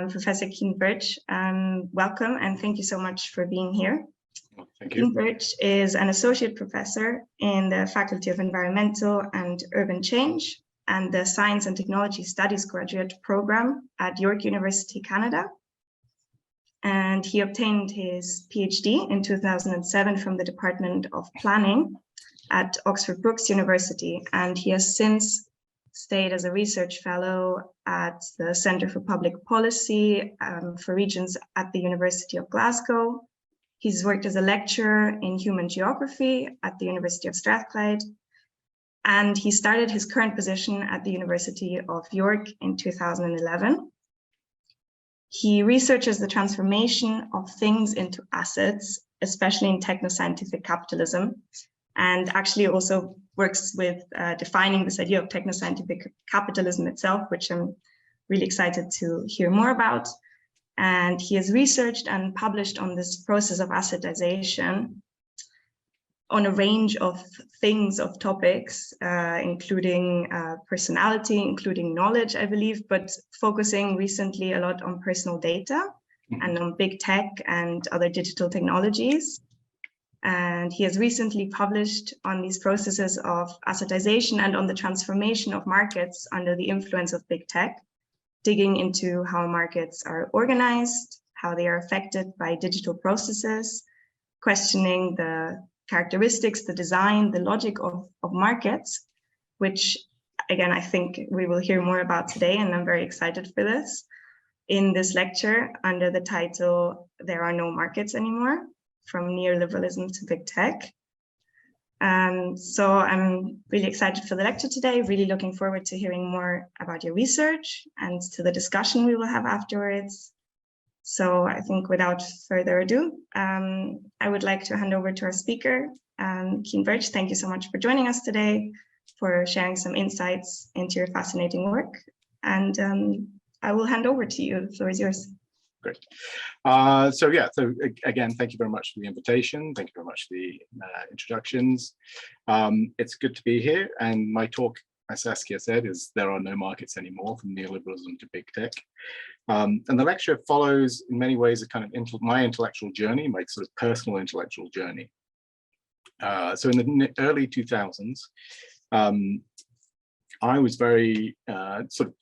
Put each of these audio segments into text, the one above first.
Professor Keen Birch. Welcome and thank you so much for being here. Thank you. Keen Birch is an associate professor in the Faculty of Environmental and Urban Change and the Science and Technology Studies graduate program at York University, Canada. And he obtained his PhD in 2007 from the Department of Planning at Oxford Brookes University. And he has since stayed as a research fellow at the Centre for Public Policy for Regions at the University of Glasgow. He's worked as a lecturer in human geography at the University of Strathclyde. And he started his current position at the University of York in 2011. He researches the transformation of things into assets, especially in technoscientific capitalism, and actually also works with defining this idea of technoscientific capitalism itself, which I'm really excited to hear more about. And he has researched and published on this process of assetization on a range of things, of topics, including personality, including knowledge, I believe, but focusing recently a lot on personal data and on big tech and other digital technologies. And he has recently published on these processes of assetization and on the transformation of markets under the influence of big tech, digging into how markets are organized, how they are affected by digital processes, questioning the characteristics, the design, the logic of markets, which again, I think we will hear more about today, and I'm very excited for this, in this lecture under the title, There Are No Markets Anymore, from Neoliberalism to Big Tech. So I'm really excited for the lecture today, really looking forward to hearing more about your research and to the discussion we will have afterwards. So I think without further ado, I would like to hand over to our speaker, Keen Birch. Thank you so much for joining us today, for sharing some insights into your fascinating work. And I will hand over to you. The floor is yours. Great. So again, thank you very much for the invitation. Thank you very much for the introductions. It's good to be here. And my talk, as Saskia said, is There Are No Markets Anymore, from Neoliberalism to Big Tech. And the lecture follows, in many ways, a kind of my intellectual journey, my sort of personal intellectual journey. So in the early 2000s, I was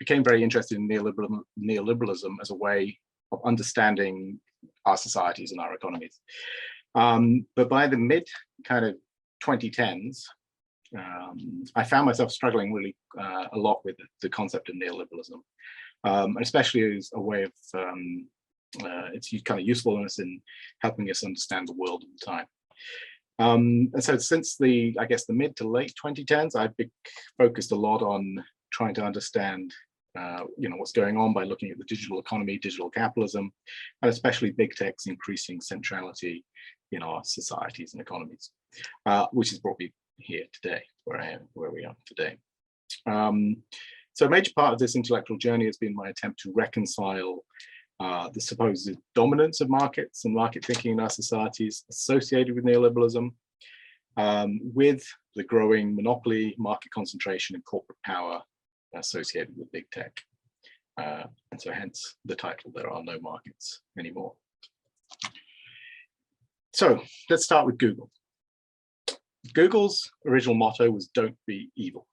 became very interested in neoliberalism as a way of understanding our societies and our economies. But by the mid kind of 2010s, I found myself struggling really a lot with the concept of neoliberalism, especially as a way of its kind of usefulness in helping us understand the world at the time. And so since the mid to late 2010s, I've focused a lot on trying to understand what's going on by looking at the digital economy, digital capitalism, and especially big tech's increasing centrality in our societies and economies, which has brought me here today, where we are today. So a major part of this intellectual journey has been my attempt to reconcile the supposed dominance of markets and market thinking in our societies associated with neoliberalism with the growing monopoly, market concentration, and corporate power associated with big tech. And so hence the title, There Are No Markets Anymore. So let's start with Google. Google's original motto was "Don't be evil."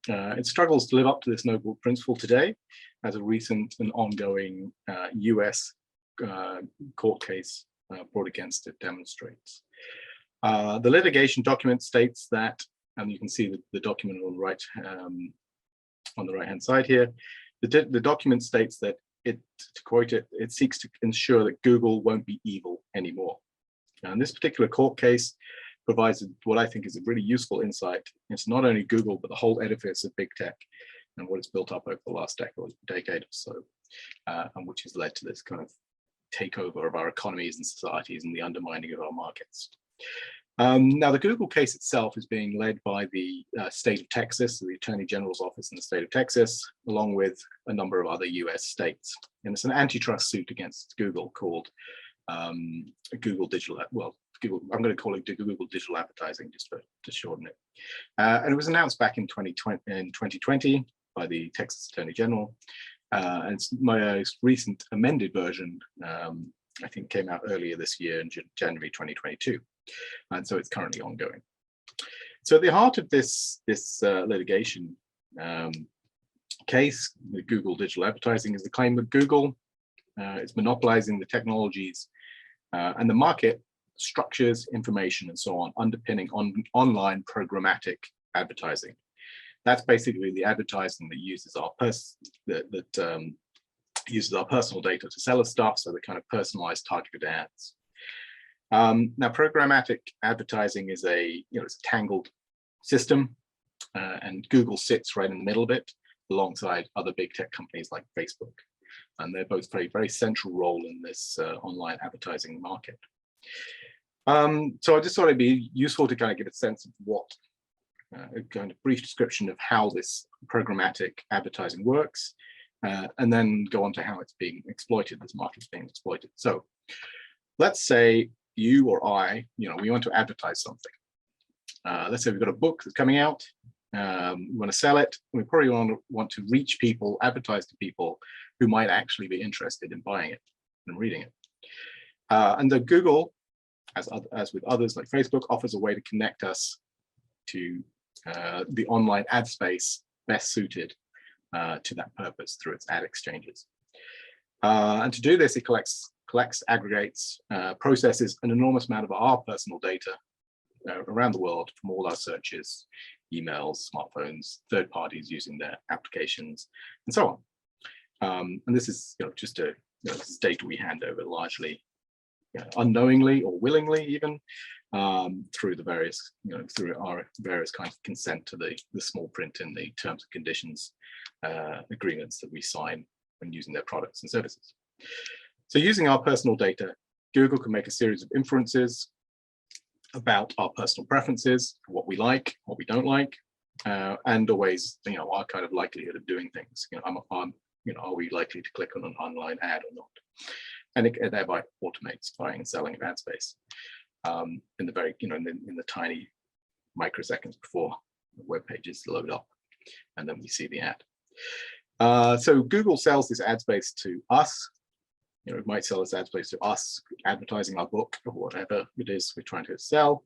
It struggles to live up to this noble principle today, as a recent and ongoing US court case brought against it demonstrates. The litigation document states that, and you can see the document on the right-hand side here, the document states that to quote it, it seeks to ensure that Google won't be evil anymore. And this particular court case provides what I think is a really useful insight into not only Google, but the whole edifice of big tech and what it's built up over the last decade or so, and which has led to this kind of takeover of our economies and societies and the undermining of our markets. Now, the Google case itself is being led by the state of Texas, the Attorney General's office in the state of Texas, along with a number of other US states. And it's an antitrust suit against Google called Google Digital, I'm going to call it Google Digital Advertising, just to shorten it. And it was announced back in 2020 by the Texas Attorney General. And it's my most recent amended version, I think, came out earlier this year in January 2022, and so it's currently ongoing. So at the heart of this litigation case, the Google digital advertising, is the claim that Google is monopolizing the technologies and the market structures, information, and so on, underpinning online programmatic advertising. That's basically the advertising that uses our uses our personal data to sell us stuff, so the kind of personalized targeted ads. Now, programmatic advertising is it's a tangled system, and Google sits right in the middle of it, alongside other big tech companies like Facebook, and they're both very, very central role in this online advertising market. So I just thought it'd be useful to kind of give a sense of what a kind of brief description of how this programmatic advertising works, and then go on to how it's being exploited, this market's being exploited. So let's say you or I, we want to advertise something. Let's say we've got a book that's coming out, we want to sell it, we probably want to reach people, advertise to people who might actually be interested in buying it and reading it. And the Google, as with others like Facebook, offers a way to connect us to the online ad space best suited to that purpose through its ad exchanges. And to do this, it collects, aggregates, processes an enormous amount of our personal data around the world from all our searches, emails, smartphones, third parties using their applications, and so on. And this is just this is data we hand over largely unknowingly or willingly, even through the various, through our various kinds of consent to the small print in the terms and conditions agreements that we sign when using their products and services. So using our personal data, Google can make a series of inferences about our personal preferences, what we like, what we don't like, and always, our kind of likelihood of doing things. Are we likely to click on an online ad or not? And it thereby automates buying and selling of ad space in the very, in the tiny microseconds before the web pages load up, and then we see the ad. So Google sells this ad space to us. It might sell this ad space to us, advertising our book or whatever it is we're trying to sell,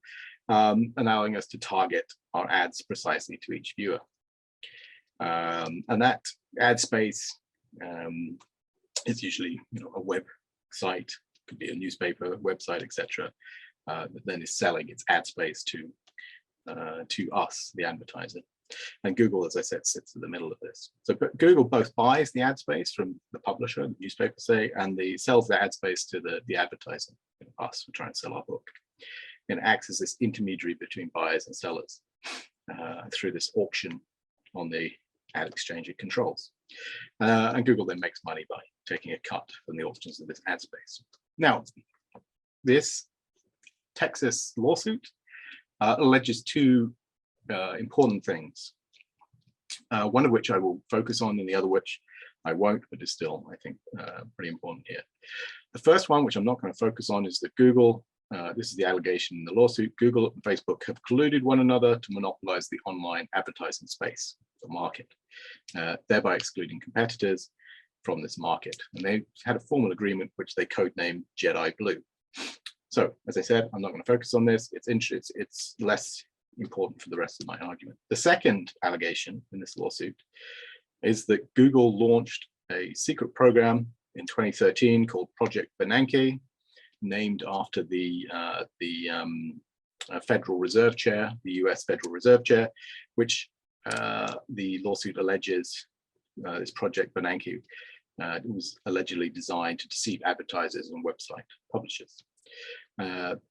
allowing us to target our ads precisely to each viewer. And that ad space is usually, a website, could be a newspaper, website, etc. That then is selling its ad space to us, the advertiser. And Google, as I said, sits in the middle of this. So Google both buys the ad space from the publisher, the newspaper, say, and sells the ad space to the advertiser, us, who try and sell our book. And acts as this intermediary between buyers and sellers through this auction on the ad exchange it controls. And Google then makes money by taking a cut from the auctions of this ad space. Now, this Texas lawsuit alleges two important things, one of which I will focus on and the other which I won't, but is still, I think, pretty important here. The first one, which I'm not going to focus on, is that Google, this is the allegation in the lawsuit, Google and Facebook have colluded one another to monopolize the online advertising space, the market, thereby excluding competitors from this market. And they had a formal agreement which they codenamed Jedi Blue. So, as I said, I'm not going to focus on this. It's less important for the rest of my argument. The second allegation in this lawsuit is that Google launched a secret program in 2013 called Project BERNANKE, named after the Federal Reserve Chair, the US Federal Reserve Chair, which the lawsuit alleges this Project BERNANKE was allegedly designed to deceive advertisers and website publishers.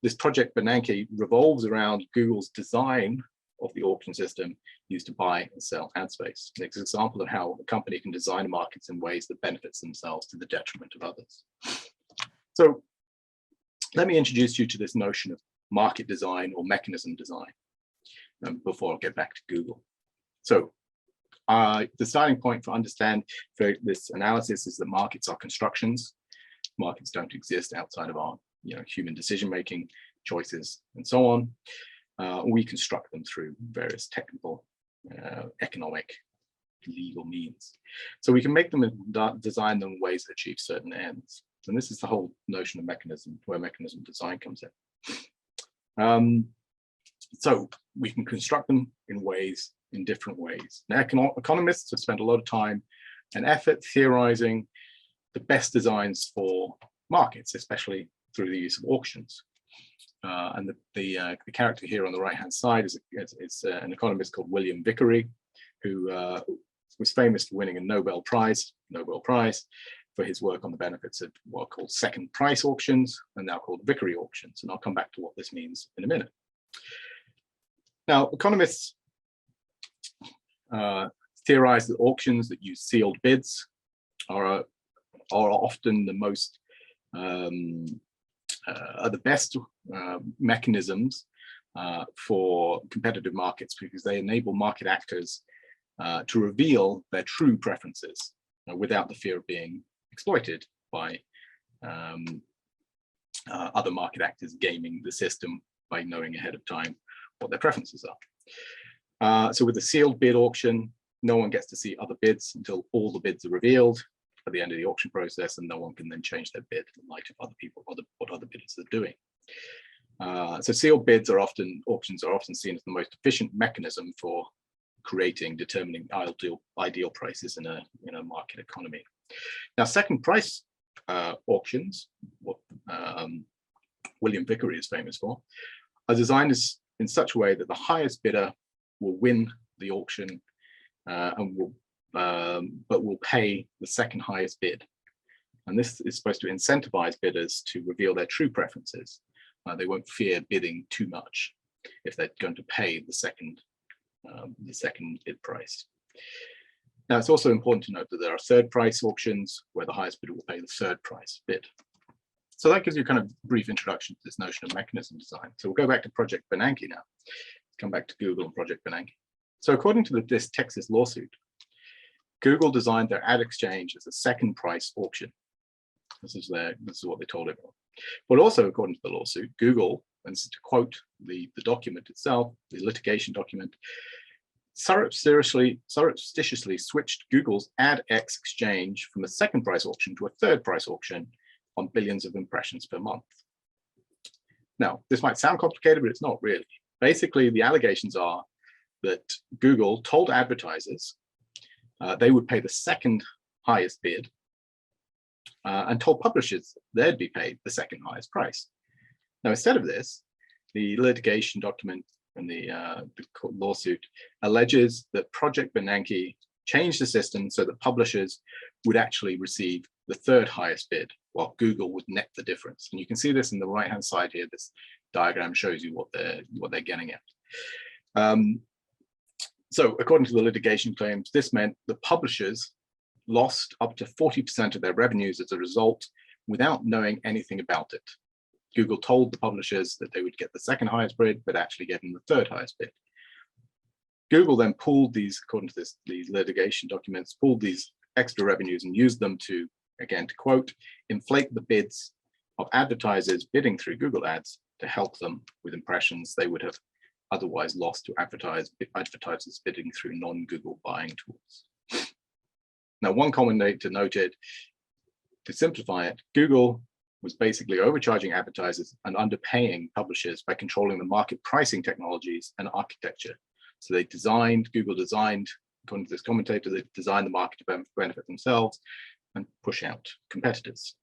This Project BERNANKE revolves around Google's design of the auction system used to buy and sell ad space. It's an example of how a company can design markets in ways that benefits themselves to the detriment of others. So let me introduce you to this notion of market design or mechanism design before I get back to Google. So the starting point for this analysis is that markets are constructions. Markets don't exist outside of our human decision-making, choices, and so on. We construct them through various technical, economic legal means. So we can make them and design them in ways that achieve certain ends. And this is the whole notion of mechanism, where mechanism design comes in. So we can construct them in different ways. Now, economists have spent a lot of time and effort theorizing the best designs for markets, especially through the use of auctions. And the character here on the right-hand side is an economist called William Vickery, who was famous for winning a Nobel Prize for his work on the benefits of what are called second price auctions, and now called Vickery auctions. And I'll come back to what this means in a minute. Now, economists theorize that auctions that use sealed bids are often the most are the best mechanisms for competitive markets, because they enable market actors to reveal their true preferences without the fear of being exploited by other market actors gaming the system by knowing ahead of time what their preferences are. So with a sealed bid auction, no one gets to see other bids until all the bids are revealed at the end of the auction process, and no one can then change their bid in light of other people, what other bidders are doing. So sealed bids auctions are often seen as the most efficient mechanism for determining ideal prices in a market economy. Now, second price auctions, what William Vickery is famous for, are designed in such a way that the highest bidder will win the auction but will pay the second highest bid. And this is supposed to incentivize bidders to reveal their true preferences. They won't fear bidding too much if they're going to pay the second bid price. Now, it's also important to note that there are third price auctions where the highest bidder will pay the third price bid. So that gives you kind of a brief introduction to this notion of mechanism design. So we'll go back to Project BERNANKE now. Come back to Google and Project BERNANKE. So according to this Texas lawsuit, Google designed their ad exchange as a second price auction. This is what they told everyone. But also, according to the lawsuit, Google, and to quote the document itself, the litigation document, surreptitiously switched Google's AdX exchange from a second price auction to a third price auction on billions of impressions per month. Now, this might sound complicated, but it's not really. Basically, the allegations are that Google told advertisers they would pay the second highest bid and told publishers they'd be paid the second highest price. Now, instead of this, the litigation document and the lawsuit alleges that Project BERNANKE changed the system so that publishers would actually receive the third highest bid, while Google would net the difference. And you can see this in the right-hand side here. This diagram shows you what they're getting at. So according to the litigation claims, this meant the publishers lost up to 40% of their revenues as a result without knowing anything about it. Google told the publishers that they would get the second highest bid, but actually getting the third highest bid. Google then pulled these, according to these litigation documents, pulled these extra revenues and used them to, again, to quote, inflate the bids of advertisers bidding through Google Ads to help them with impressions they would have otherwise lost to advertisers bidding through non-Google buying tools. Now, one commentator noted, to simplify it, Google was basically overcharging advertisers and underpaying publishers by controlling the market pricing technologies and architecture. So Google designed, according to this commentator, they designed the market to benefit themselves and push out competitors.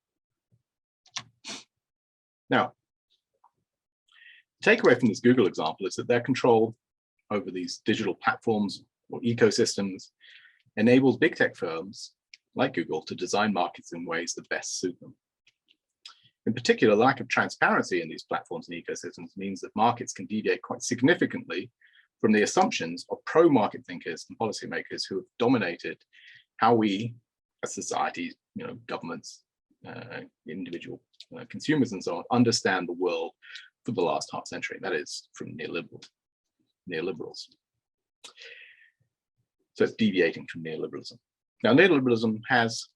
Now, the takeaway from this Google example is that their control over these digital platforms or ecosystems enables big tech firms like Google to design markets in ways that best suit them. In particular, lack of transparency in these platforms and ecosystems means that markets can deviate quite significantly from the assumptions of pro-market thinkers and policymakers who have dominated how we, as societies, governments, individual consumers and so on, understand the world for the last half century. That is from neoliberals. So it's deviating from neoliberalism. Now, neoliberalism has,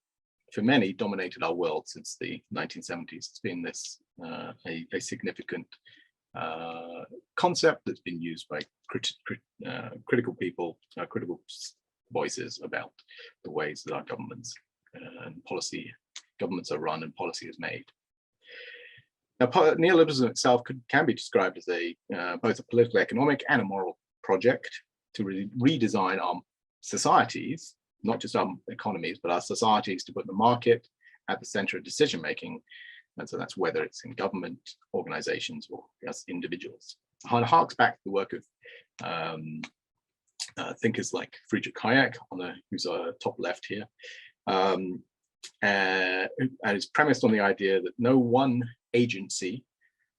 for many, dominated our world since the 1970s. It's been this a significant concept that's been used by critical people, critical voices about the ways that our governments and governments are run and policy is made. Now, neoliberalism itself can be described as both a political, economic, and a moral project to redesign our societies, not just our economies, but our societies, to put the market at the center of decision making. And so that's whether it's in government, organizations, or as individuals. It harks back to the work of thinkers like Friedrich Hayek, who's top left here, and it's premised on the idea that no one agency,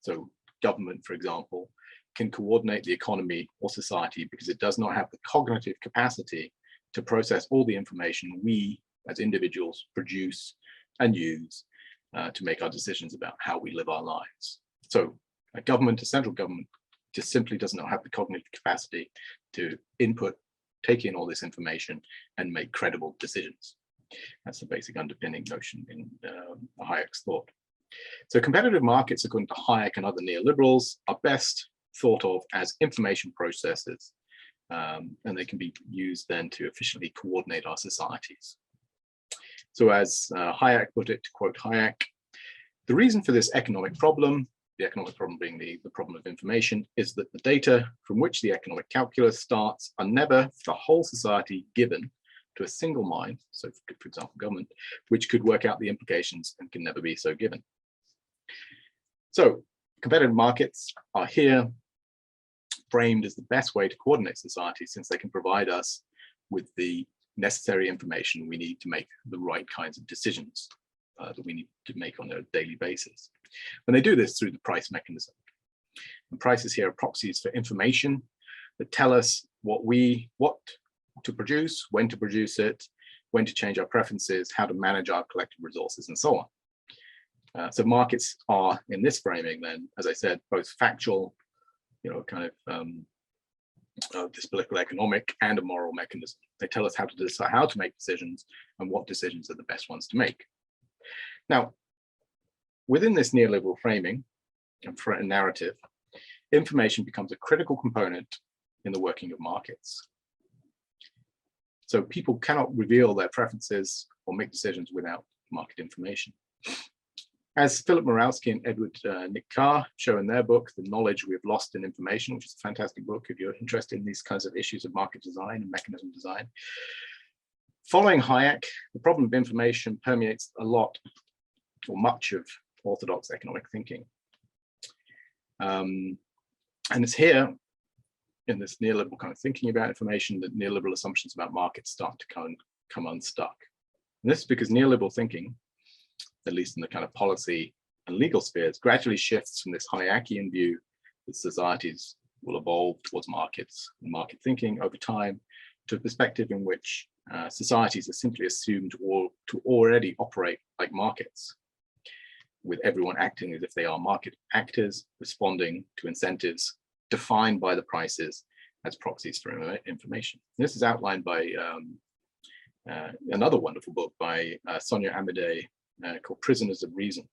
so government, for example, can coordinate the economy or society because it does not have the cognitive capacity to process all the information we as individuals produce and use to make our decisions about how we live our lives. So a government, a central government, just simply does not have the cognitive capacity to take in all this information and make credible decisions. That's the basic underpinning notion in Hayek's thought. So competitive markets, according to Hayek and other neoliberals, are best thought of as information processes, and they can be used then to efficiently coordinate our societies. So as Hayek put it, to quote Hayek, the reason for this economic problem, the economic problem being the problem of information, is that the data from which the economic calculus starts are never for the whole society given to a single mind, so for example, government, which could work out the implications and can never be so given. So competitive markets are here framed as the best way to coordinate society, since they can provide us with the necessary information we need to make the right kinds of decisions that we need to make on a daily basis. And they do this through the price mechanism. And prices here are proxies for information that tell us what to produce, when to produce it, when to change our preferences, how to manage our collective resources, and so on. So markets are, in this framing then, as I said, both factual, kind of this political, economic, and a moral mechanism. They tell us how to decide how to make decisions and what decisions are the best ones to make. Now, within this neoliberal framing and narrative, information becomes a critical component in the working of markets. So people cannot reveal their preferences or make decisions without market information. As Philip Morowski and Edward Nick Carr show in their book, The Knowledge We Have Lost in Information, which is a fantastic book if you're interested in these kinds of issues of market design and mechanism design. Following Hayek, the problem of information permeates a lot or much of orthodox economic thinking. And it's here in this neoliberal kind of thinking about information that neoliberal assumptions about markets start to come unstuck. And this is because neoliberal thinking, at least in the kind of policy and legal spheres, gradually shifts from this Hayekian view that societies will evolve towards markets and market thinking over time to a perspective in which societies are simply assumed to already operate like markets, with everyone acting as if they are market actors, responding to incentives defined by the prices as proxies for information. This is outlined by another wonderful book by Sonia Amadei called Prisoners of Reason.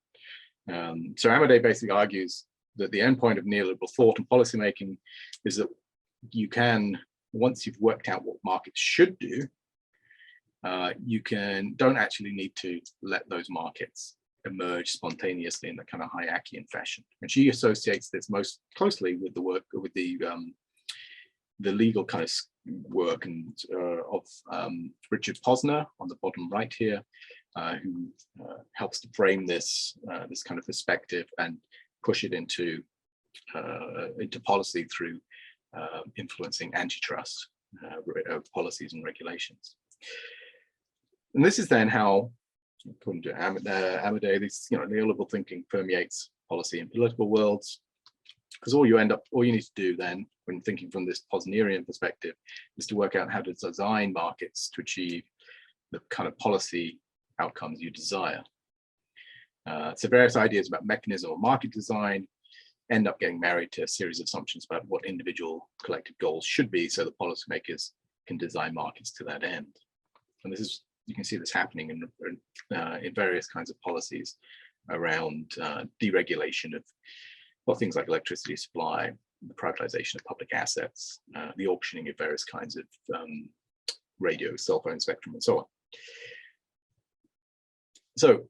So Amadei basically argues that the endpoint of neoliberal thought and policymaking is that you can, once you've worked out what markets should do, you don't actually need to let those markets emerge spontaneously in the kind of Hayekian fashion. And she associates this most closely with the work, with the legal kind of work of Richard Posner on the bottom right here, who helps to frame this this kind of perspective and push it into policy through influencing antitrust policies and regulations. And this is then how, according to Amadei, this neoliberal thinking permeates policy and political worlds, because all you need to do then, when thinking from this Posnerian perspective, is to work out how to design markets to achieve the kind of policy outcomes you desire. So various ideas about mechanism or market design end up getting married to a series of assumptions about what individual collective goals should be, so the policymakers can design markets to that end. And this is, you can see this happening in various kinds of policies around deregulation of things like electricity supply, the privatization of public assets, the auctioning of various kinds of radio, cell phone spectrum, and so on. So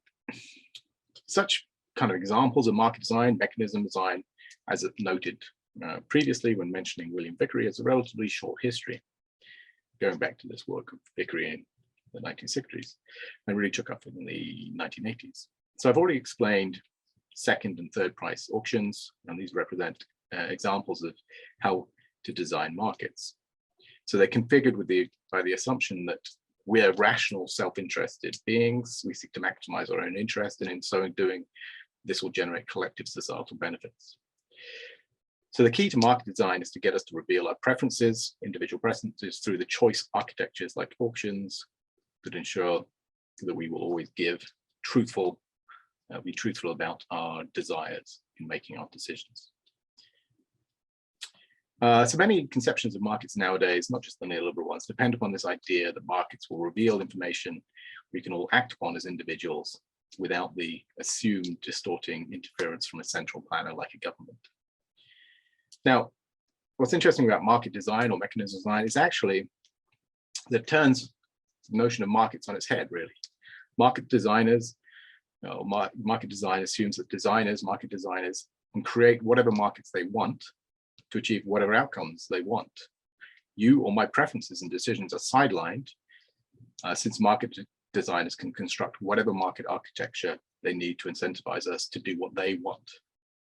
such kind of examples of market design, mechanism design, as noted previously when mentioning William Vickery, has a relatively short history, going back to this work of Vickery in the 1960s, and really took up in the 1980s. So I've already explained second and third price auctions, and these represent examples of how to design markets. So they're configured by the assumption that we're rational, self-interested beings. We seek to maximize our own interest, and in so doing, this will generate collective societal benefits. So the key to market design is to get us to reveal our preferences, individual preferences, through the choice architectures like auctions that ensure that we will always be truthful about our desires in making our decisions. So many conceptions of markets nowadays, not just the neoliberal ones, depend upon this idea that markets will reveal information we can all act upon as individuals without the assumed distorting interference from a central planner like a government. Now, what's interesting about market design or mechanism design is actually that it turns the notion of markets on its head, really. Market design assumes that market designers can create whatever markets they want to achieve whatever outcomes they want. You or my preferences and decisions are sidelined since market designers can construct whatever market architecture they need to incentivize us to do what they want,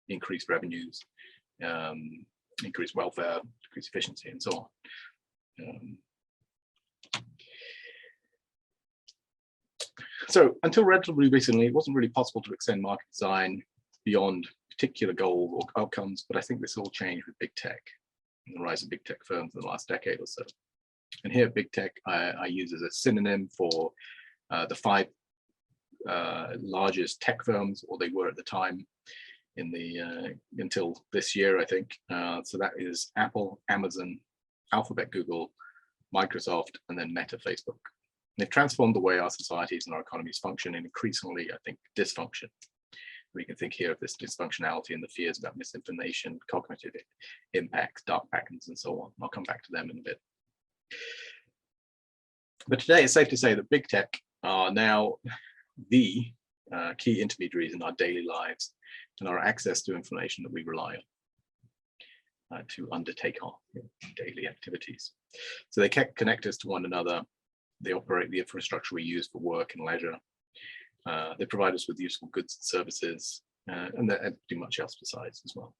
increase revenues, increase welfare, decrease efficiency, and so on. So until relatively recently, it wasn't really possible to extend market design beyond particular goals or outcomes, but I think this all changed with big tech and the rise of big tech firms in the last decade or so. And here, big tech I use as a synonym for the 5 largest tech firms, or they were at the time, in the until this year, I think. So that is Apple, Amazon, Alphabet, Google, Microsoft, and then Meta, Facebook. They've transformed the way our societies and our economies function, and increasingly, I think, dysfunction. We can think here of this dysfunctionality and the fears about misinformation, cognitive impacts, dark patterns, and so on. I'll come back to them in a bit. But today, it's safe to say that big tech are now the key intermediaries in our daily lives and our access to information that we rely on to undertake our daily activities. So they connect us to one another. They operate the infrastructure we use for work and leisure. They provide us with useful goods and services, and they do much else besides as well.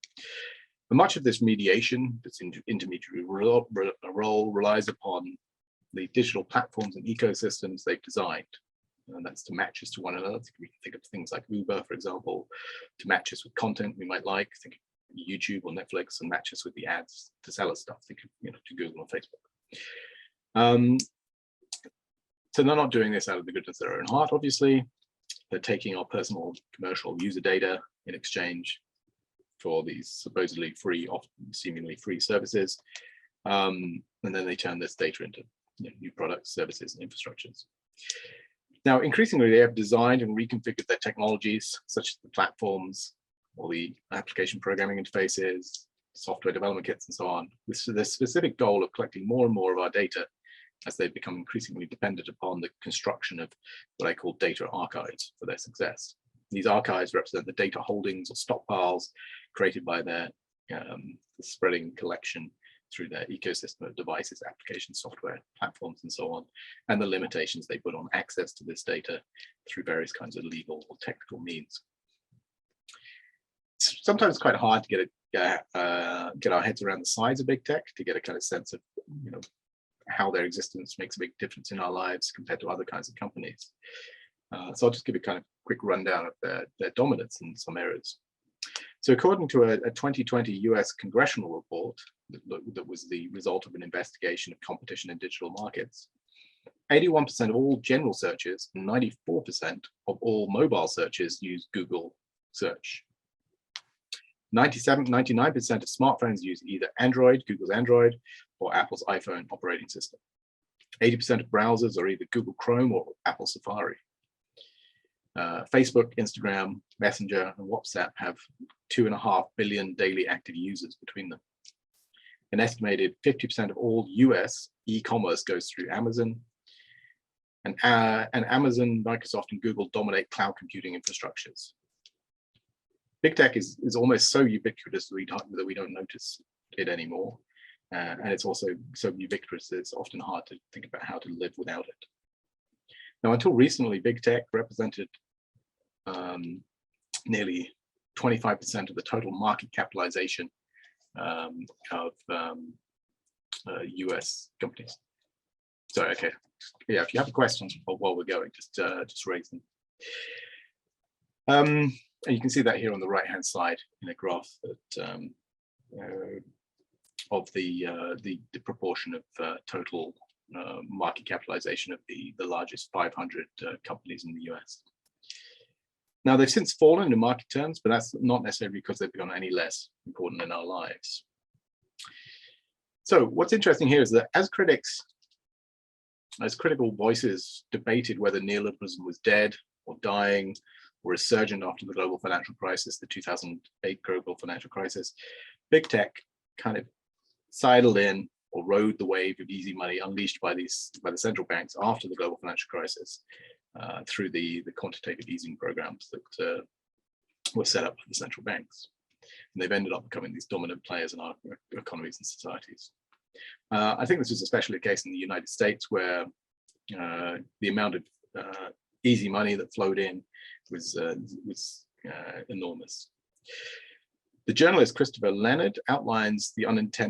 But much of this mediation, this intermediary role relies upon the digital platforms and ecosystems they've designed. And that's to match us to one another. We can think of things like Uber, for example, to match us with content we might like. Think of YouTube or Netflix, and match us with the ads to sell us stuff. Think of, to Google or Facebook. So they're not doing this out of the goodness of their own heart, obviously. They're taking our personal commercial user data in exchange for these supposedly free, often seemingly free services. And then they turn this data into new products, services, and infrastructures. Now, increasingly, they have designed and reconfigured their technologies, such as the platforms or the application programming interfaces, software development kits, and so on, with the specific goal of collecting more and more of our data as they become increasingly dependent upon the construction of what I call data archives for their success. These archives represent the data holdings or stockpiles created by their spreading collection through their ecosystem of devices, applications, software, platforms, and so on, and the limitations they put on access to this data through various kinds of legal or technical means. It's sometimes quite hard to get our heads around the size of big tech, to get a kind of sense of how their existence makes a big difference in our lives compared to other kinds of companies. So I'll just give a kind of quick rundown of their dominance in some areas. So according to a 2020 US congressional report that was the result of an investigation of competition in digital markets, 81% of all general searches and 94% of all mobile searches use Google search. 99% of smartphones use either Android, Google's Android, or Apple's iPhone operating system. 80% of browsers are either Google Chrome or Apple Safari. Facebook, Instagram, Messenger, and WhatsApp have 2.5 billion daily active users between them. An estimated 50% of all US e-commerce goes through Amazon. And Amazon, Microsoft, and Google dominate cloud computing infrastructures. Big tech is almost so ubiquitous that we don't notice it anymore. And it's also so ubiquitous that it's often hard to think about how to live without it. Now, until recently, big tech represented nearly 25% of the total market capitalization of US companies. So, okay, yeah, if you have questions while we're going, just raise them. And you can see that here on the right-hand side in a graph that of the proportion of total market capitalization of the largest 500 companies in the US. Now, they've since fallen in market terms, but that's not necessarily because they've become any less important in our lives. So what's interesting here is that as critical voices debated whether neoliberalism was dead or dying or resurgent after the global financial crisis, the 2008 global financial crisis, big tech kind of sidled in or rode the wave of easy money unleashed by the central banks after the global financial crisis through the quantitative easing programs that were set up by the central banks. And they've ended up becoming these dominant players in our economies and societies. I think this was especially the case in the United States, where the amount of easy money that flowed in was enormous. The journalist Christopher Leonard outlines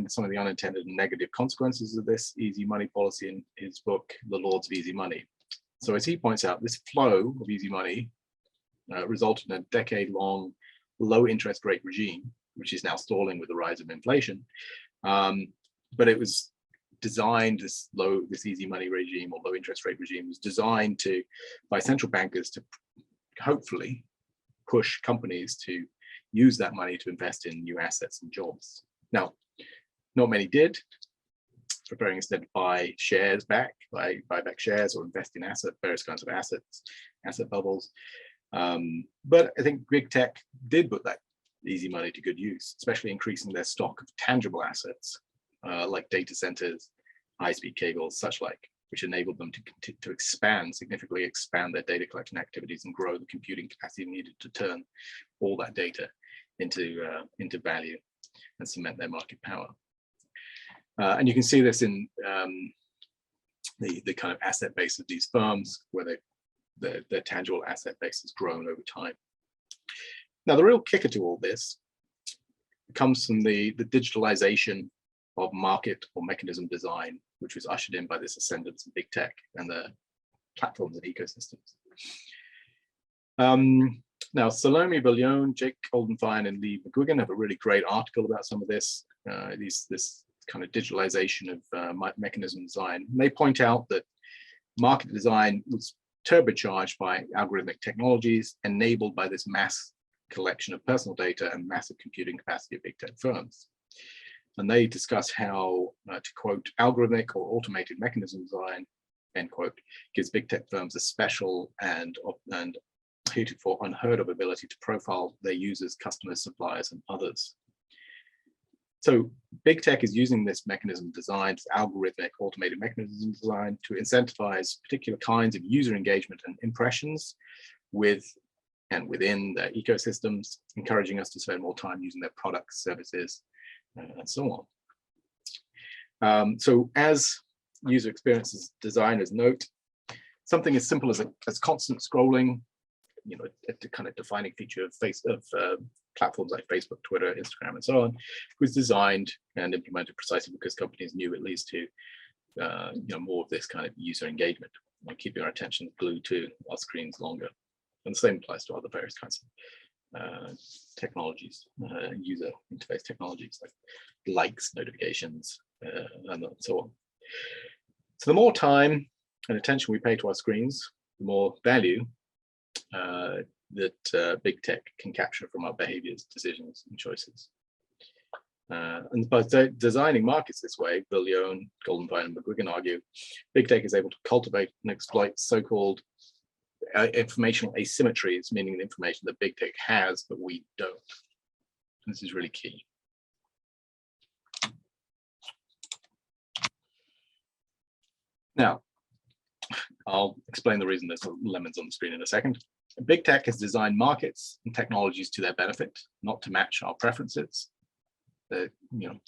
some of the unintended and negative consequences of this easy money policy in his book, The Lords of Easy Money. So as he points out, this flow of easy money resulted in a decade-long low interest rate regime, which is now stalling with the rise of inflation. But it was designed, this easy money regime or low interest rate regime was designed by central bankers to hopefully push companies to use that money to invest in new assets and jobs. Now, not many did, preferring instead to buy shares back, buy back shares or invest in various kinds of assets, asset bubbles. But I think big tech did put that easy money to good use, especially increasing their stock of tangible assets like data centers, high-speed cables, such like, which enabled them to significantly expand their data collection activities and grow the computing capacity needed to turn all that data into value and cement their market power. And you can see this in the kind of asset base of these firms, where their tangible asset base has grown over time. Now, the real kicker to all this comes from the digitalization of market or mechanism design, which was ushered in by this ascendance of big tech and the platforms and ecosystems. Now, Salome Billion, Jake Goldenfein, and Lee McGuigan have a really great article about some of this, this kind of digitalization of mechanism design. And they point out that market design was turbocharged by algorithmic technologies enabled by this mass collection of personal data and massive computing capacity of big tech firms. And they discuss how, to quote, algorithmic or automated mechanism design, end quote, gives big tech firms a special and heretofore unheard of ability to profile their users, customers, suppliers, and others. So big tech is using this mechanism design, this algorithmic automated mechanism design, to incentivize particular kinds of user engagement and impressions with and within their ecosystems, encouraging us to spend more time using their products, services, and so on. So as user experiences designers note, something as simple as constant scrolling, you know, a kind of defining feature of platforms like Facebook, Twitter, Instagram, and so on, was designed and implemented precisely because companies knew it leads to you know, more of this kind of user engagement, and keeping our attention glued to our screens longer. And the same applies to other various kinds of technologies, user interface technologies like likes, notifications, and so on. So the more time and attention we pay to our screens, the more value that big tech can capture from our behaviors, decisions, and choices. And by designing markets this way, Billion, Goldenfein, and McGuigan argue, big tech is able to cultivate and exploit so-called informational asymmetries, meaning the information that big tech has, but we don't. This is really key. Now, I'll explain the reason there's lemons on the screen in a second. Big tech has designed markets and technologies to their benefit, not to match our preferences. They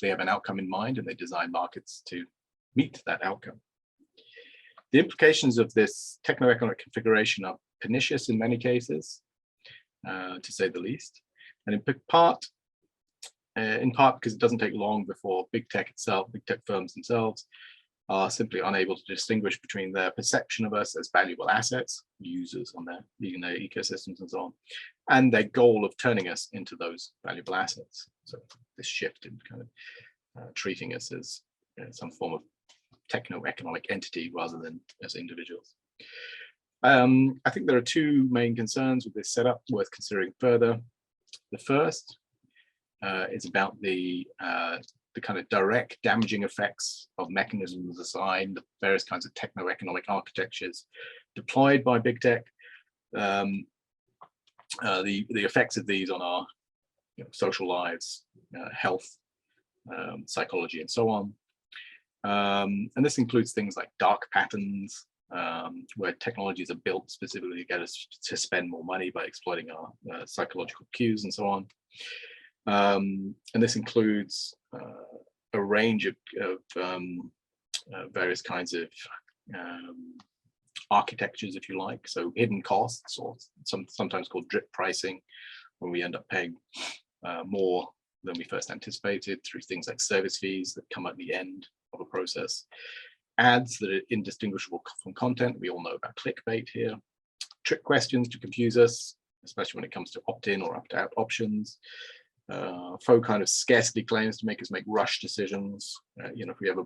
have an outcome in mind, and they design markets to meet that outcome. The implications of this techno-economic configuration are pernicious in many cases, to say the least, and in part because it doesn't take long before big tech firms themselves are simply unable to distinguish between their perception of us as valuable assets, users on their ecosystems and so on, and their goal of turning us into those valuable assets. So this shift in kind of treating us as some form of techno-economic entity rather than as individuals. I think there are two main concerns with this setup worth considering further. The first is about the kind of direct damaging effects of mechanisms assigned, the various kinds of techno-economic architectures deployed by big tech, the effects of these on our social lives, health, psychology, and so on. And this includes things like dark patterns, where technologies are built specifically to get us to spend more money by exploiting our psychological cues and so on. And this includes a range of various kinds of architectures, if you like. So hidden costs, or sometimes called drip pricing, when we end up paying more than we first anticipated through things like service fees that come at the end of a process. Ads that are indistinguishable from content. We all know about clickbait here. Trick questions to confuse us, especially when it comes to opt-in or opt-out options. Faux kind of scarcity claims to make us make rush decisions. If you've ever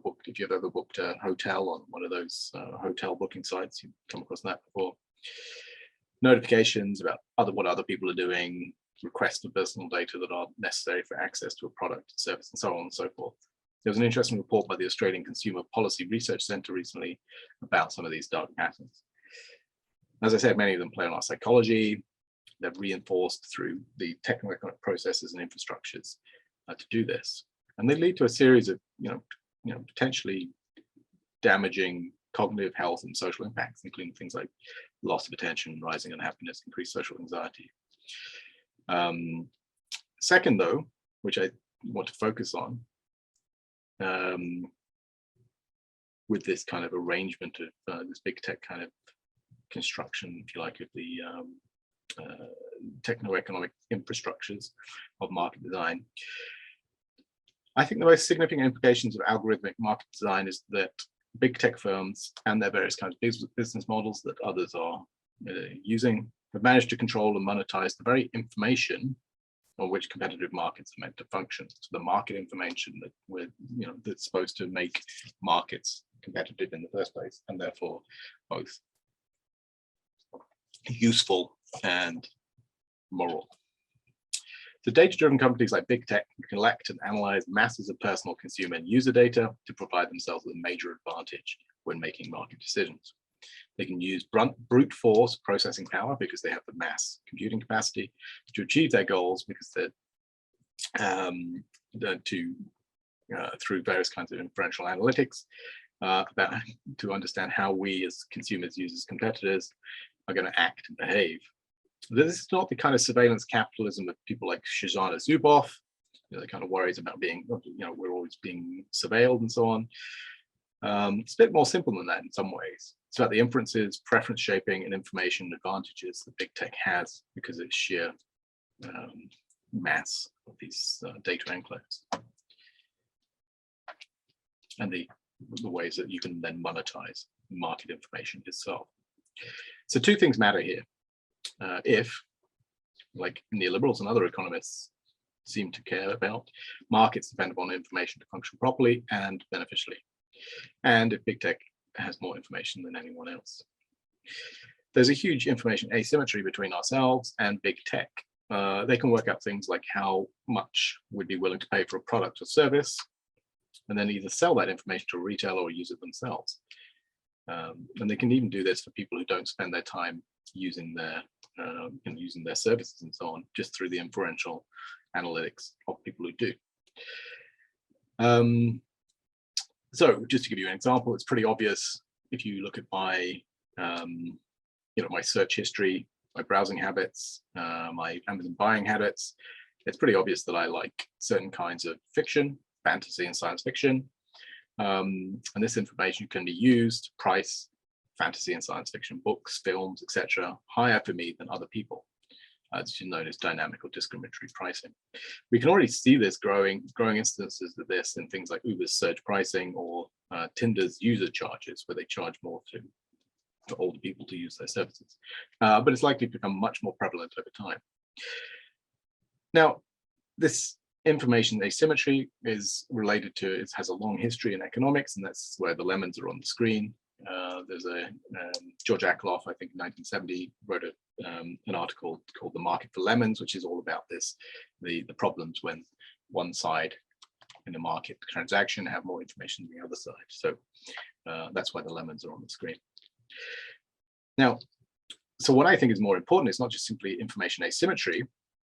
booked a hotel on one of those hotel booking sites, you've come across that before. Notifications about what other people are doing, requests for personal data that aren't necessary for access to a product, service, and so on and so forth. There was an interesting report by the Australian Consumer Policy Research Centre recently about some of these dark patterns. As I said, many of them play on our psychology. They're reinforced through the techno-economic processes and infrastructures to do this, and they lead to a series of, potentially damaging cognitive health and social impacts, including things like loss of attention, rising unhappiness, increased social anxiety. Second, though, which I want to focus on, with this kind of arrangement of this big tech kind of construction, if you like, of the techno-economic infrastructures of market design. I think the most significant implications of algorithmic market design is that big tech firms and their various kinds of business models that others are using have managed to control and monetize the very information on which competitive markets are meant to function. So the market information that's supposed to make markets competitive in the first place, and therefore both useful and moral. The data-driven companies like big tech can collect and analyze masses of personal consumer and user data to provide themselves with a major advantage when making market decisions. They can use brute force processing power because they have the mass computing capacity to achieve their goals, because through various kinds of inferential analytics to understand how we as consumers, users, competitors are going to act and behave. This is not the kind of surveillance capitalism of people like Shoshana Zuboff, the kind of worries about being, we're always being surveilled and so on. It's a bit more simple than that in some ways. It's about the inferences, preference shaping, and information advantages that big tech has because of its sheer mass of these data enclaves, and the ways that you can then monetize market information itself. So two things matter here. If, like neoliberals and other economists seem to care about, markets depend upon information to function properly and beneficially, and if big tech has more information than anyone else. There's a huge information asymmetry between ourselves and big tech. They can work out things like how much we'd be willing to pay for a product or service, and then either sell that information to a retailer or use it themselves. And they can even do this for people who don't spend their time using their services and so on, just through the inferential analytics of people who do. So just to give you an example, it's pretty obvious if you look at my, my search history, my browsing habits, my Amazon buying habits, it's pretty obvious that I like certain kinds of fiction, fantasy and science fiction. And this information can be used to price fantasy and science fiction books, films, etc., higher for me than other people. It's known as dynamic or discriminatory pricing. We can already see this growing instances of this in things like Uber's surge pricing or Tinder's user charges, where they charge more to older people to use their services. But it's likely to become much more prevalent over time. Now, this information asymmetry is related to, it has a long history in economics, and that's where the lemons are on the screen. There's a George Akerlof, I think in 1970, wrote an article called The Market for Lemons, which is all about this, the problems when one side in a market transaction have more information than the other side. So that's why the lemons are on the screen. Now, so what I think is more important is not just simply information asymmetry,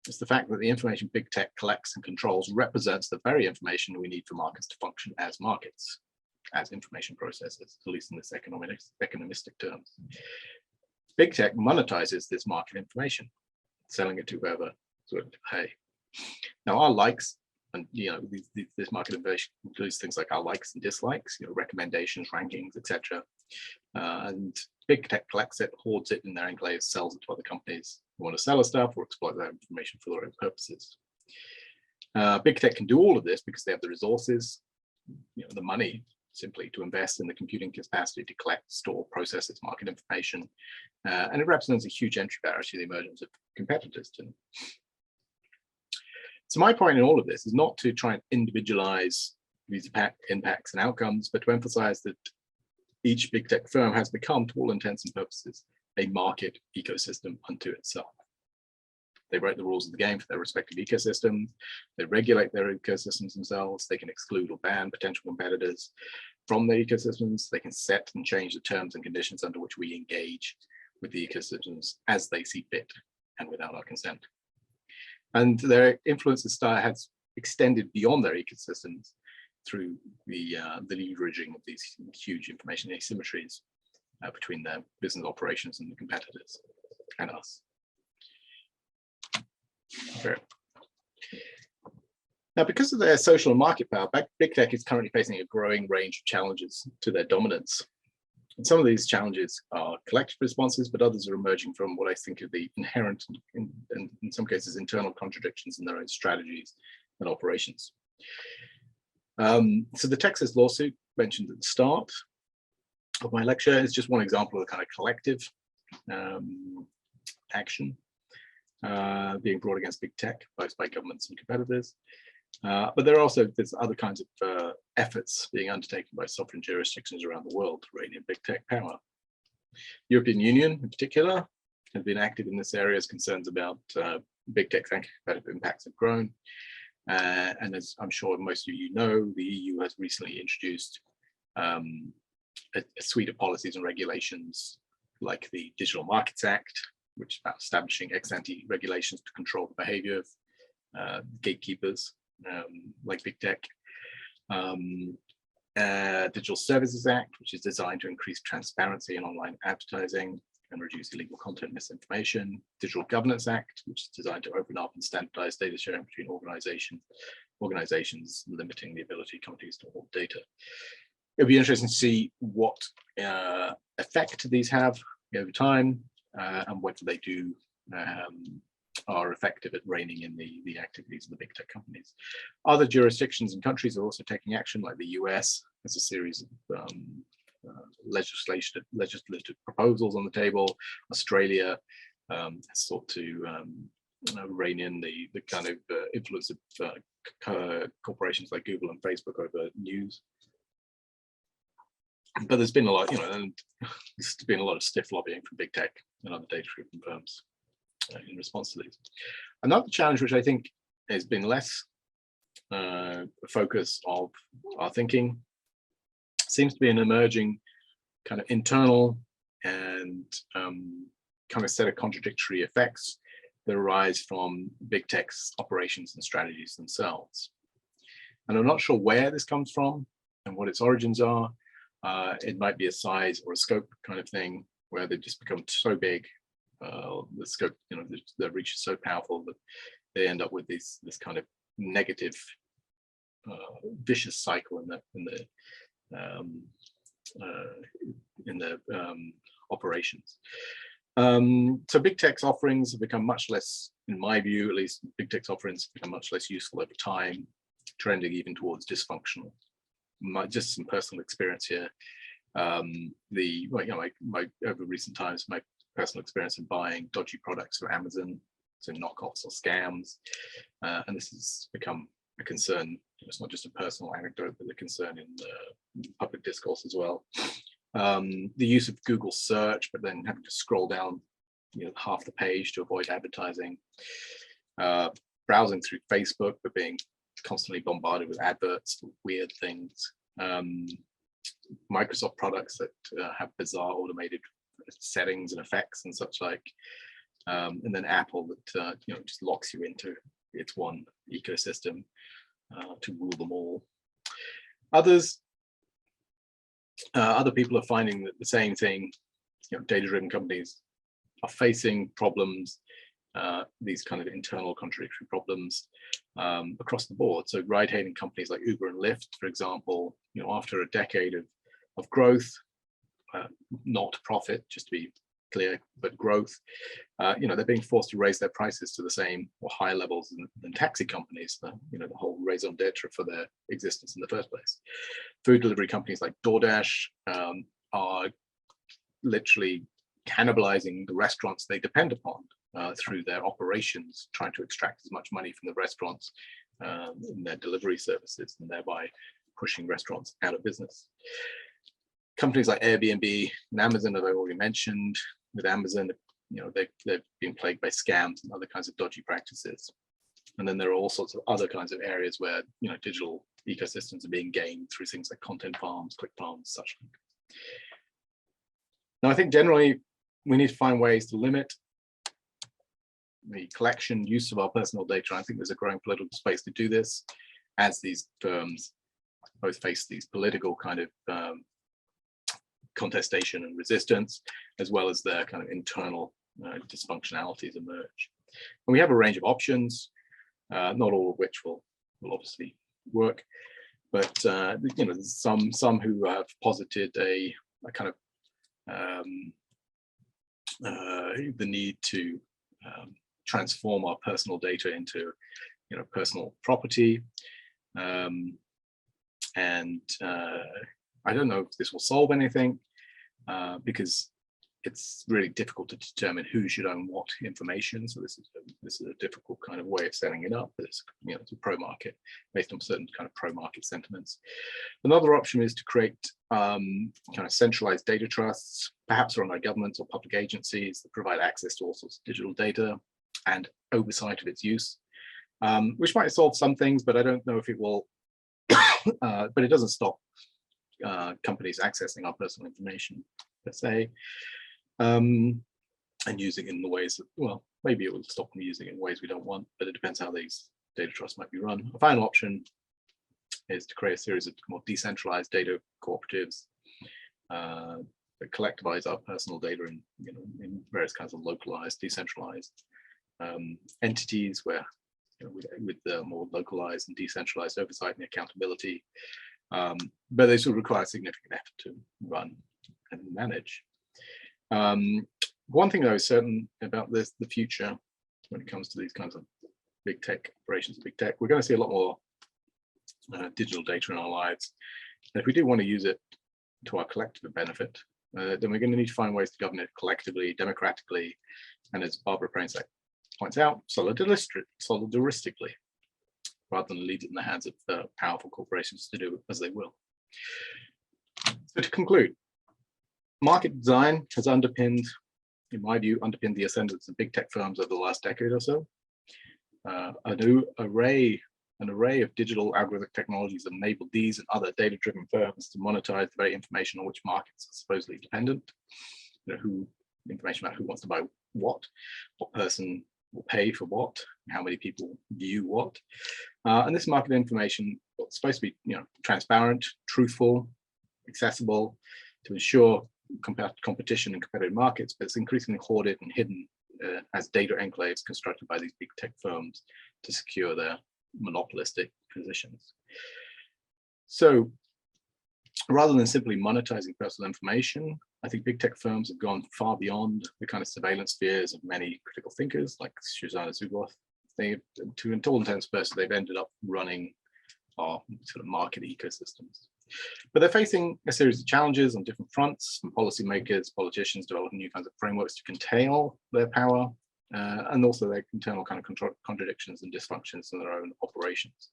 it's the fact that the information big tech collects and controls represents the very information we need for markets to function as markets, as information processes, at least in this economistic terms. Big tech monetizes this market information, selling it to whoever is willing to pay. Now, our likes, and this market information includes things like our likes and dislikes, recommendations, rankings, etc. And big tech collects it, hoards it in their enclaves, sells it to other companies who want to sell us stuff or exploit that information for their own purposes. Big tech can do all of this because they have the resources, the money simply to invest in the computing capacity to collect, store, process its market information. And it represents a huge entry barrier to the emergence of competitors to them. So my point in all of this is not to try and individualize these impacts and outcomes, but to emphasize that each big tech firm has become, to all intents and purposes, a market ecosystem unto itself. They write the rules of the game for their respective ecosystems. They regulate their ecosystems themselves. They can exclude or ban potential competitors from their ecosystems. They can set and change the terms and conditions under which we engage with the ecosystems as they see fit and without our consent. And their influence has extended beyond their ecosystems through the leveraging of these huge information asymmetries between their business operations and the competitors and us. Okay. Now, because of their social and market power, big tech is currently facing a growing range of challenges to their dominance. And some of these challenges are collective responses, but others are emerging from what I think are the inherent, and in some cases, internal contradictions in their own strategies and operations. So the Texas lawsuit mentioned at the start of my lecture is just one example of the kind of collective action being brought against big tech, both by governments and competitors. But there are also other kinds of efforts being undertaken by sovereign jurisdictions around the world to rein in big tech power. European Union, in particular, have been active in this area as concerns about big tech competitive impacts have grown. And as I'm sure most of you know, the EU has recently introduced a suite of policies and regulations like the Digital Markets Act, which is about establishing ex-ante regulations to control the behavior of gatekeepers like big tech. Digital Services Act, which is designed to increase transparency in online advertising and reduce illegal content misinformation. Digital Governance Act, which is designed to open up and standardize data sharing between organizations, limiting the ability of companies to hold data. It'll be interesting to see what effect these have over time and whether they do are effective at reining in the activities of the big tech companies. Other jurisdictions and countries are also taking action, like the US has a series of legislative proposals on the table. Australia has sought to rein in the kind of influence of corporations like Google and Facebook over news. But there's been a lot, and there's been a lot of stiff lobbying from big tech and other data-driven firms in response to these. Another challenge, which I think has been less focus of our thinking, seems to be an emerging kind of internal and kind of set of contradictory effects that arise from big tech's operations and strategies themselves. And I'm not sure where this comes from and what its origins are, It might be a size or a scope kind of thing where they've just become so big, the scope, their reach is so powerful that they end up with this kind of negative, vicious cycle in the operations. So big tech's offerings have become much less, in my view, at least, big tech's offerings have become much less useful over time, trending even towards dysfunctional. Just some personal experience here. My over recent times, my personal experience in buying dodgy products from Amazon, so knockoffs or scams, and this has become a concern. It's not just a personal anecdote, but a concern in the public discourse as well. The use of Google search, but then having to scroll down half the page to avoid advertising. Browsing through Facebook, but being constantly bombarded with adverts for weird things. Microsoft products that have bizarre automated settings and effects and such like. And then Apple that just locks you into its one ecosystem to rule them all. Other people are finding that the same thing. Data-driven companies are facing problems, these kind of internal contradictory problems across the board. So ride-hailing companies like Uber and Lyft, for example, after a decade of growth, not profit, just to be clear, but growth, they're being forced to raise their prices to the same or higher levels than taxi companies, the whole raison d'etre for their existence in the first place. Food delivery companies like DoorDash are literally cannibalizing the restaurants they depend upon through their operations, trying to extract as much money from the restaurants in their delivery services, and thereby pushing restaurants out of business. Companies like Airbnb and Amazon, as I already mentioned, with Amazon, they've been plagued by scams and other kinds of dodgy practices. And then there are all sorts of other kinds of areas where digital ecosystems are being gained through things like content farms, click farms, such like. Now, I think generally we need to find ways to limit the collection use of our personal data. I think there's a growing political space to do this as these firms both face these political kind of contestation and resistance, as well as their kind of internal dysfunctionalities emerge. And we have a range of options, not all of which will obviously work, but there's some who have posited a kind of the need to transform our personal data into personal property, and I don't know if this will solve anything, because it's really difficult to determine who should own what information. So this is a difficult kind of way of setting it up. But it's it's a pro-market based on certain kind of pro-market sentiments. Another option is to create kind of centralized data trusts, perhaps run by governments or public agencies that provide access to all sorts of digital data and oversight of its use, which might solve some things, but I don't know if it will. But it doesn't stop companies accessing our personal information per se, and using it in the ways that, well, maybe it will stop them using it in ways we don't want, but it depends how these data trusts might be run. A final option is to create a series of more decentralized data cooperatives that collectivize our personal data in various kinds of localized, decentralized entities where with the more localized and decentralized oversight and accountability, but they sort of require significant effort to run and manage. One thing that is certain about the future when it comes to these kinds of big tech operations, big tech, we're going to see a lot more digital data in our lives. And if we do want to use it to our collective benefit, then we're going to need to find ways to govern it collectively, democratically, and as Barbara Prainsack points out, solidaristically, rather than leave it in the hands of powerful corporations to do as they will. So to conclude, market design has underpinned, in my view, the ascendance of big tech firms over the last decade or so. An array of digital algorithmic technologies have enabled these and other data-driven firms to monetize the very information on which markets are supposedly dependent. Information about who wants to buy what person will pay for what, how many people view what, and this market information is supposed to be, transparent, truthful, accessible, to ensure competition in competitive markets, but it's increasingly hoarded and hidden as data enclaves constructed by these big tech firms to secure their monopolistic positions. So rather than simply monetizing personal information, I think big tech firms have gone far beyond the kind of surveillance fears of many critical thinkers like Shoshana Zuboff. To all intents and purposes, they've ended up running our sort of market ecosystems. But they're facing a series of challenges on different fronts, from policymakers, politicians developing new kinds of frameworks to curtail their power, and also their internal kind of contradictions and dysfunctions in their own operations.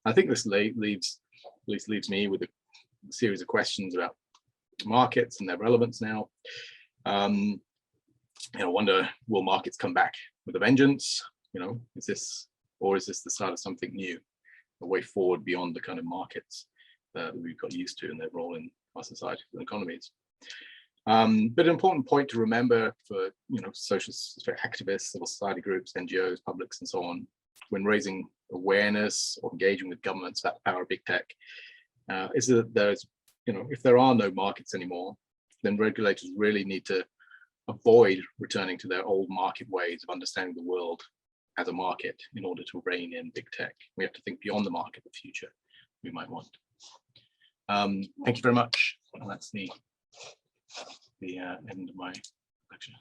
I think this leaves me with a series of questions about markets and their relevance now. Wonder, will markets come back with a vengeance? Is this the start of something new, a way forward beyond the kind of markets that we've got used to and their role in our societies and economies? But an important point to remember for social activists, civil society groups, NGOs, publics, and so on, when raising awareness or engaging with governments about the power of big tech, is that there's, if there are no markets anymore, then regulators really need to avoid returning to their old market ways of understanding the world as a market in order to rein in big tech. We have to think beyond the market, the future we might want. Thank you very much. And that's the end of my lecture.